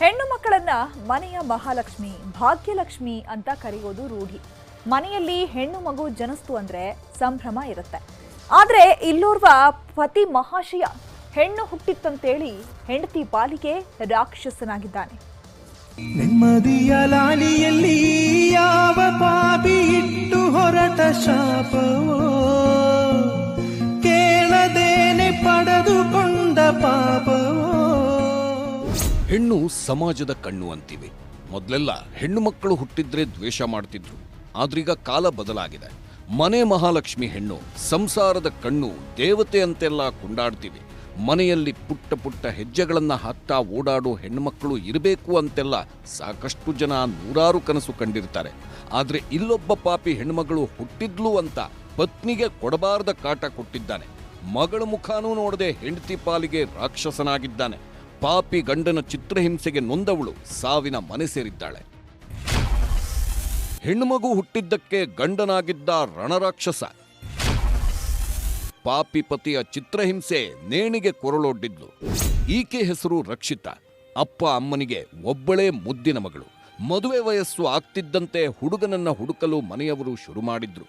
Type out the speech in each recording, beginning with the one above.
ಹೆಣ್ಣು ಮಕ್ಕಳನ್ನ ಮನೆಯ ಮಹಾಲಕ್ಷ್ಮಿ, ಭಾಗ್ಯಲಕ್ಷ್ಮಿ ಅಂತ ಕರೆಯೋದು ರೂಢಿ. ಮನೆಯಲ್ಲಿ ಹೆಣ್ಣು ಮಗು ಜನಿಸ್ತು ಅಂದ್ರೆ ಸಂಭ್ರಮ ಇರುತ್ತೆ. ಆದ್ರೆ ಇಲ್ಲೋರ್ವ ಪತಿ ಮಹಾಶಯ ಹೆಣ್ಣು ಹುಟ್ಟಿತ್ತಂತೇಳಿ ಹೆಂಡತಿ ಪಾಲಿಗೆ ರಾಕ್ಷಸನಾಗಿದ್ದಾನೆ. ನೆಮ್ಮದಿಯ ಲಾಲಿಯಲ್ಲಿ ಯಾವ ಪಾಪಿ ಇಟ್ಟು ಹೊರಟ ಶಾಪವೋ, ಕೇಳದೇನೆ ಪಡೆದುಕೊಂಡ ಪಾಪವೋ. ಹೆಣ್ಣು ಸಮಾಜದ ಕಣ್ಣು ಅಂತೀವಿ. ಮೊದಲೆಲ್ಲ ಹೆಣ್ಣು ಮಕ್ಕಳು ಹುಟ್ಟಿದ್ರೆ ದ್ವೇಷ ಮಾಡ್ತಿದ್ರು. ಆದ್ರೀಗ ಕಾಲ ಬದಲಾಗಿದೆ. ಮನೆ ಮಹಾಲಕ್ಷ್ಮಿ ಹೆಣ್ಣು, ಸಂಸಾರದ ಕಣ್ಣು, ದೇವತೆ ಅಂತೆಲ್ಲ ಕೊಂಡಾಡ್ತೀವಿ. ಮನೆಯಲ್ಲಿ ಪುಟ್ಟ ಪುಟ್ಟ ಹೆಜ್ಜೆಗಳನ್ನ ಹಾಕ್ತಾ ಓಡಾಡೋ ಹೆಣ್ಣುಮಕ್ಕಳು ಇರಬೇಕು ಅಂತೆಲ್ಲ ಸಾಕಷ್ಟು ಜನ ನೂರಾರು ಕನಸು ಕಂಡಿರ್ತಾರೆ. ಆದ್ರೆ ಇಲ್ಲೊಬ್ಬ ಪಾಪಿ ಹೆಣ್ಮಗಳು ಹುಟ್ಟಿದ್ಲು ಅಂತ ಪತ್ನಿಗೆ ಕೊಡಬಾರದ ಕಾಟ ಕೊಟ್ಟಿದ್ದಾನೆ. ಮಗಳ ಮುಖಾನೂ ನೋಡದೆ ಹೆಂಡತಿ ಪಾಲಿಗೆ ರಾಕ್ಷಸನಾಗಿದ್ದಾನೆ. ಪಾಪಿ ಗಂಡನ ಚಿತ್ರಹಿಂಸೆಗೆ ನೊಂದವಳು ಸಾವಿನ ಮನೆ ಸೇರಿದ್ದಾಳೆ. ಹೆಣ್ಣುಮಗು ಹುಟ್ಟಿದ್ದಕ್ಕೆ ಗಂಡನಾಗಿದ್ದ ರಣರಾಕ್ಷಸ. ಪಾಪಿ ಪತಿಯ ಚಿತ್ರಹಿಂಸೆ ನೇಣಿಗೆ ಕೊರಳೊಡ್ಡಿದ್ಲು. ಈಕೆ ಹೆಸರು ರಕ್ಷಿತಾ. ಅಪ್ಪ ಅಮ್ಮನಿಗೆ ಒಬ್ಬಳೇ ಮುದ್ದಿನ ಮಗಳು. ಮದುವೆ ವಯಸ್ಸು ಆಗ್ತಿದ್ದಂತೆ ಹುಡುಗನನ್ನ ಹುಡುಕಲು ಮನೆಯವರು ಶುರು ಮಾಡಿದ್ರು.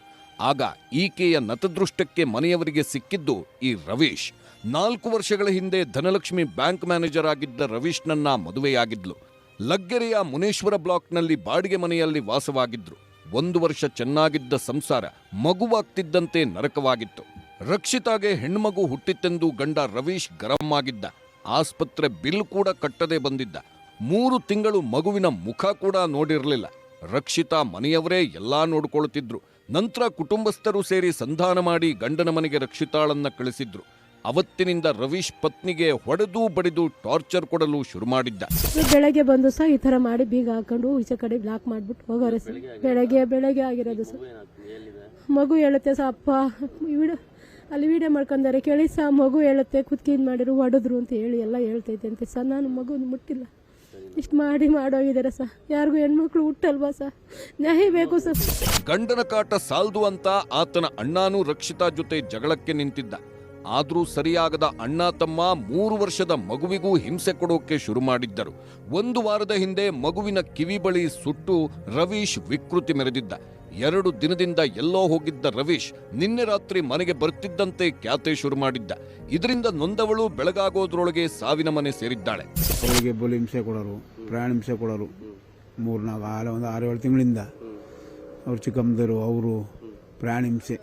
ಆಗ ಈಕೆಯ ನತದೃಷ್ಟಕ್ಕೆ ಮನೆಯವರಿಗೆ ಸಿಕ್ಕಿದ್ದು ಈ ರವೀಶ್. 4 ವರ್ಷಗಳ ಹಿಂದೆ ಧನಲಕ್ಷ್ಮಿ ಬ್ಯಾಂಕ್ ಮ್ಯಾನೇಜರ್ ಆಗಿದ್ದ ರವೀಶ್ನನ್ನ ಮದುವೆಯಾಗಿದ್ಲು. ಲಗ್ಗೆರೆಯ ಮುನೇಶ್ವರ ಬ್ಲಾಕ್ನಲ್ಲಿ ಬಾಡಿಗೆ ಮನೆಯಲ್ಲಿ ವಾಸವಾಗಿದ್ರು. 1 ವರ್ಷ ಚೆನ್ನಾಗಿದ್ದ ಸಂಸಾರ ಮಗುವಾಗ್ತಿದ್ದಂತೆ ನರಕವಾಗಿತ್ತು. ರಕ್ಷಿತಾಗೆ ಹೆಣ್ಮಗು ಹುಟ್ಟಿತ್ತೆಂದು ಗಂಡ ರವೀಶ್ ಗರಂ ಆಗಿದ್ದ. ಆಸ್ಪತ್ರೆ ಬಿಲ್ ಕೂಡ ಕಟ್ಟದೆ ಬಂದಿದ್ದ. 3 ತಿಂಗಳು ಮಗುವಿನ ಮುಖ ಕೂಡ ನೋಡಿರಲಿಲ್ಲ. ರಕ್ಷಿತಾ ಮನೆಯವರೇ ಎಲ್ಲಾ ನೋಡ್ಕೊಳ್ತಿದ್ರು. ನಂತರ ಕುಟುಂಬಸ್ಥರು ಸೇರಿ ಸಂಧಾನ ಮಾಡಿ ಗಂಡನ ಮನೆಗೆ ರಕ್ಷಿತಾಳನ್ನ ಕಳಿಸಿದ್ರು. ಅವತ್ತಿನಿಂದ ರವೀಶ್ ಪತ್ನಿಗೆ ಹೊಡೆದು ಬಡಿದು ಟಾರ್ಚರ್ ಕೊಡಲು ಶುರು ಮಾಡಿದ್ದ. ಬೆಳಗ್ಗೆ ಬಂದು ಸಹ ಈ ತರ ಮಾಡಿ ಬೀಗ ಹಾಕೊಂಡು ಈಚೆ ಕಡೆ ಬ್ಲಾಕ್ ಮಾಡ್ಬಿಟ್ಟು ಹೋಗೋರೆ ಸರ್. ಬೆಳಗ್ಗೆ ಆಗಿರೋದು ಸರ್. ಮಗು ಹೇಳುತ್ತೆ ಸಹ, ಅಪ್ಪ ಅಲ್ಲಿ ವಿಡಿಯೋ ಮಾಡ್ಕೊಂಡಾರೆ ಕೇಳಿ ಸಹ, ಮಗು ಹೇಳುತ್ತೆ ಕುತ್ಕಿದ್ ಮಾಡಿರು ಹೊಡೆದ್ರು ಅಂತ ಹೇಳಿ ಎಲ್ಲ ಹೇಳ್ತೈತೆ ಅಂತೆ ಸರ್. ನಾನು ಮಗು ಮುಟ್ಟಿಲ್ಲ, ಇಷ್ಟು ಮಾಡೋಗಿದ್ದಾರೆ ಸರ್. ಯಾರಿಗೂ ಹೆಣ್ಮಕ್ಳು ಹುಟ್ಟಲ್ವಾ ಸರ್, ನ್ಯಾಯ ಬೇಕು ಸರ್. ಗಂಡನ ಕಾಟ ಸಾಲ್ದು ಅಂತ ಆತನ ಅಣ್ಣನೂ ರಕ್ಷಿತಾ ಜೊತೆ ಜಗಳಕ್ಕೆ ನಿಂತಿದ್ದ. ಆದ್ರೂ ಸರಿಯಾಗದ ಅಣ್ಣ ತಮ್ಮ 3 ವರ್ಷದ ಮಗುವಿಗೂ ಹಿಂಸೆ ಕೊಡೋಕೆ ಶುರು ಮಾಡಿದ್ದರು. 1 ವಾರದ ಹಿಂದೆ ಮಗುವಿನ ಕಿವಿ ಬಳಿ ಸುಟ್ಟು ರವೀಶ್ ವಿಕೃತಿ ಮೆರೆದಿದ್ದ. 2 ದಿನದಿಂದ ಎಲ್ಲೋ ಹೋಗಿದ್ದ ರವೀಶ್ ನಿನ್ನೆ ರಾತ್ರಿ ಮನೆಗೆ ಬರ್ತಿದ್ದಂತೆ ಕ್ಯಾತೆ ಶುರು ಮಾಡಿದ್ದ. ಇದರಿಂದ ನೊಂದವಳು ಬೆಳಗಾಗೋದ್ರೊಳಗೆ ಸಾವಿನ ಮನೆ ಸೇರಿದ್ದಾಳೆ. ಅವರಿಗೆ ಬಲು ಹಿಂಸೆ ಕೊಡೋರು, ಪ್ರಾಣ ಹಿಂಸೆ ಕೊಡೋರು. 6-7 ತಿಂಗಳಿಂದ ಅವ್ರು ಚಿಕ್ಕಮ್ಮದರು ಅವರು ಪ್ರಾಣ ಹಿಂಸೆ.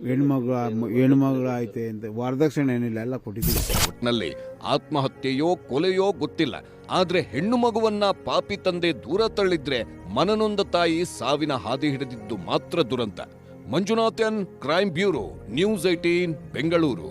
ಹೆಣ್ಮಗಳು ಐತೆ ಅಂತ ವರದಕ್ಷಿಣೆ ಏನಿಲ್ಲ, ಎಲ್ಲ ಕೊಟ್ಟಿದ್ದೀವಿ. ಒಟ್ನಲ್ಲಿ ಆತ್ಮಹತ್ಯೆಯೋ ಕೊಲೆಯೋ ಗೊತ್ತಿಲ್ಲ. ಆದ್ರೆ ಹೆಣ್ಣು ಮಗುವನ್ನ ಪಾಪಿ ತಂದೆ ದೂರ ತಳ್ಳಿದ್ರೆ ಮನನೊಂದ ತಾಯಿ ಸಾವಿನ ಹಾದಿ ಹಿಡಿದಿದ್ದು ಮಾತ್ರ ದುರಂತ. Manjunathan, crime bureau, news 18 Bengaluru.